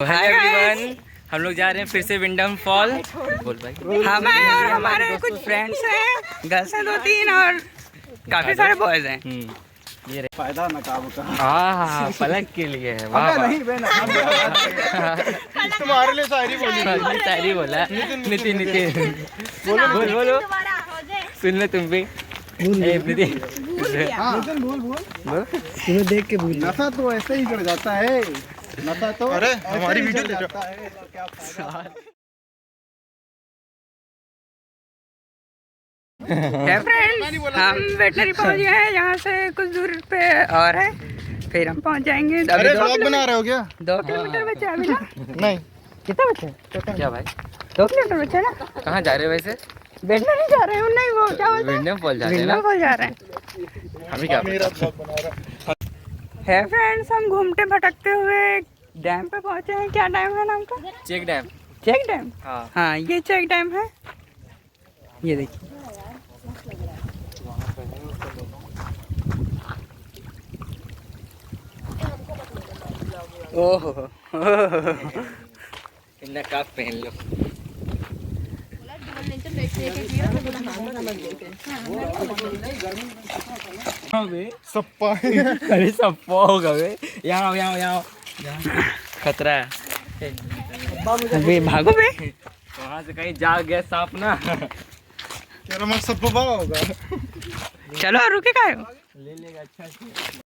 Hello everyone, हम लोग जा रहे हैं फिर से विंडम फॉल। बोल भाई। हम हैं और हमारे कुछ फ्रेंड्स हैं, गर्ल्स हैं 2-3 और काफी सारे बॉयज हैं। ये रे फायदा नकाब का। हाँ, पलक के लिए है। वाह वाह। नहीं बहन, तुम्हारे लिए शायरी बोली। शायरी बोला नितिन। बोल बोलो, सुन लो तुम भी। नितिन बोल तुम्हें देख के भूल। नशा तो ऐसे ही चढ़ जाता है, नशा तो अरे हमारी वीडियो ले जाता है तो क्या फायदा। फ्रेंड्स, हम वेटनरी पहुंच गए हैं, यहाँ से कुछ दूर पे और है, फिर हम पहुंच जाएंगे। अरे व्लॉग बना रहे हो क्या? 2 किलोमीटर बचा अभी ना। नहीं, कितना बचा? क्या भाई, 2 किलोमीटर बचा ना। कहाँ जा रहे हो वैसे? वेटनरी जा रहे हैं, नहीं वो क्या बोलते हैं, विंडम फॉल जा रहे हैं विंडम ना। फॉल जा रहे हैं। हमें क्या मेरा व्लॉग बना रहा है फ्रेंड्स, हम घूमते भटकते हुए डैम पे पहुंचे हैं। क्या डैम है नाम का? Check dam. Check dam. हाँ हाँ, ये चेक डैम है। ये देखिए, ओहो नकाब पहन लो। सप्पा। अरे सप्पा होगा बे। यहाँ खतरा है। अबे भागो बे। वहाँ से कहीं जा गया सांप ना। तेरा मत सप्पा होगा। चलो रुके का हो। ले लेगा अच्छा से।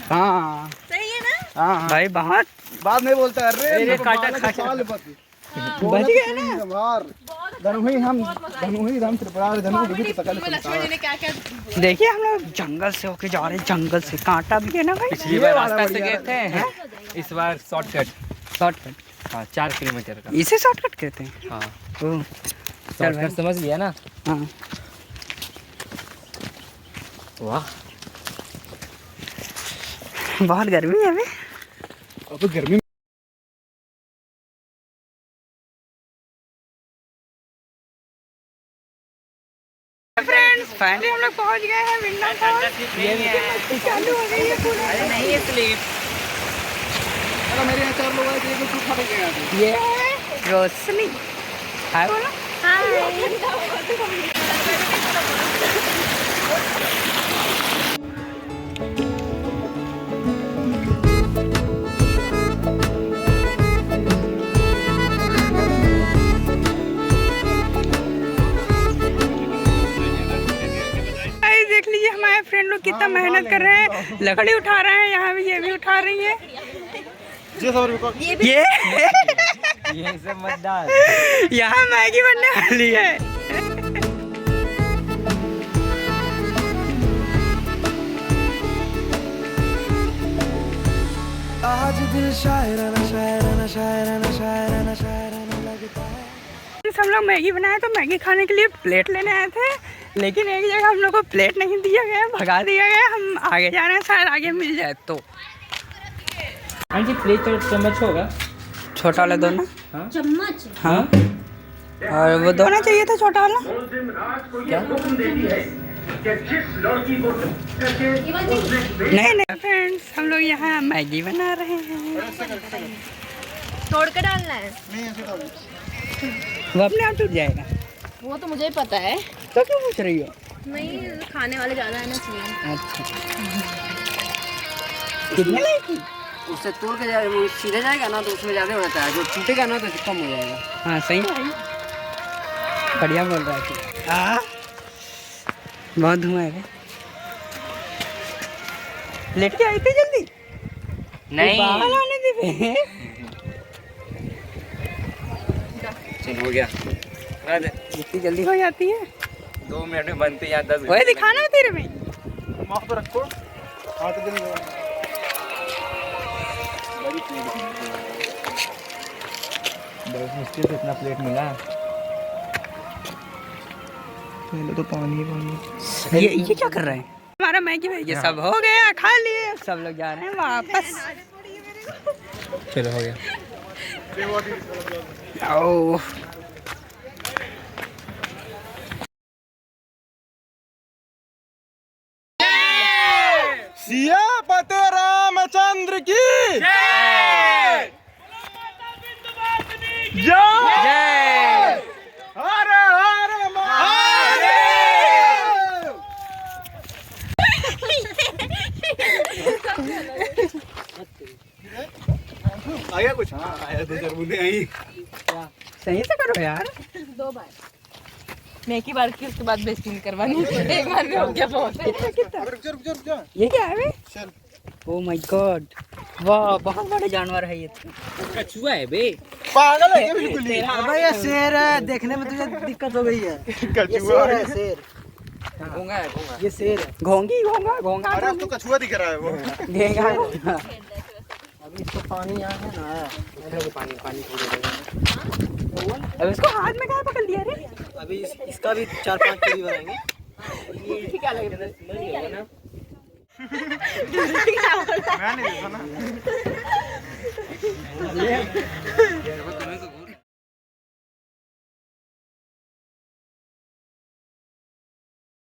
हाँ सही है ना? हाँ भाई, बहुत बाद में बोलता है अरे अरे काटा बच गए ना। धनुही राम त्रिपुरारी धनु डिगी सकल लक्ष्मण ने क्या क्या देखिए, हम लोग जंगल से होके जा रहे हैं, जंगल से कांटा भी है ना भाई। पिछली बार रास्ता से गए थे, इस बार शॉर्टकट। शॉर्टकट, हाँ 4 किलोमीटर का। इसे शॉर्टकट कहते हैं। हाँ ओह, चल भाई। शॉर्टकट समझ लिया ना। हाँ, वाह, बहुत गर्मी है अभी। अब गर्मी फ्रेंड्स, फाइनली हम लोग पहुंच गए हैं विंडम फॉल। मस्ती चालू हो गई है पूरा। अरे नहीं है स्लीप। मेरे यहाँ 4 लोग आए थे, एक सूखा लेके आए थे। ये है रोशनी। हाय बोलो। गाइस, देख लीजिए हमारे फ्रेंड लोग कितना मेहनत कर रहे हैं, लकड़ी उठा रहे हैं, यहाँ भी ये भी उठा रही है। जी सर को ये ये सब मत डाल। यहाँ मैगी बनने वाली है। आज दिल शायराना शायराना शायराना शायराना शायराना लगता है। हम लोग मैगी बनाए तो मैगी खाने के लिए प्लेट लेने आए थे, लेकिन एक जगह हम लोग को प्लेट नहीं दिया गया, भगा दिया गया। हम आगे जा रहे हैं, शायद आगे मिल जाए तो। हाँ जी, प्लेट और चम्मच होगा। छोटा वाला दो ना। चम्मच। हाँ, और वो दो ना चाहिए था, छोटा वाला। क्या? नहीं नहीं फ्रेंड्स, हम लोग यहाँ मैगी बना रहे हैं। तोड़ के डालना है। नहीं ऐसे डालो। वो अपने आप टूट जाएगा। वो तो मुझे ही पता है। तो क्यों पूछ रही हो? नहीं, खाने वाले ज्यादा है ना इसलिए। अच्छा, कितने लाएगी? उससे तोड़ के जाए वो सीधे जाएगा ना तो उसमें ज़्यादा हो जाता है, जो टूटेगा ना तो कम हो जाएगा। हाँ सही है, बढ़िया बोल रहा है। बहुत धुआं है। लेट के आई थी जल्दी? नहीं, बाहर आने दे बे। चल हो गया। इतनी जल्दी हो जाती है? 2 मिनट में बनते यहाँ 10 वही दिखाना है तेरे में। वहाँ पे रखो। हाथ दे दो। बहुत मुश्किल से इतना प्लेट मिला। पहले तो पानी ये क्या कर रहे हैं? हमारा मैगी ये सब हो गया, खा लिए, सब लोग जा रहे हैं वापस। चलो हो गया। ओह, सीए सियापति रामचंद्र की जय जय। जय हर हर महादेव। आया कुछ? हाँ आया, 2-4 बूंदे आई। सही से करो यार। 2 बार मैं एक ही बार की, उसके बाद बेइज्जती नहीं करवानी। एक बार में हो गया बहुत है। रुक जा। ये क्या है बे? चल। ओ माय गॉड, वाह बहुत बड़े जानवर है ये तो। कछुआ है बे। पागल है क्या बिल्कुल ही? अबे ये शेर है, देखने में तुझे दिक्कत हो गई है। कछुआ है। शेर घोंगा है घोंगा। ये शेर है। घोंगी घोंगा घोंगा अरे अब तो कछुआ दिख रहा है वो। घेंगा। अभी इसको पानी यहाँ है ना, पानी अब इसको हाथ में कहाँ पकड़ लिया रे? अभी इसका भी 4-5 पूरी बनाएंगे। क्या लग रहा है? मैं नहीं देखा ना।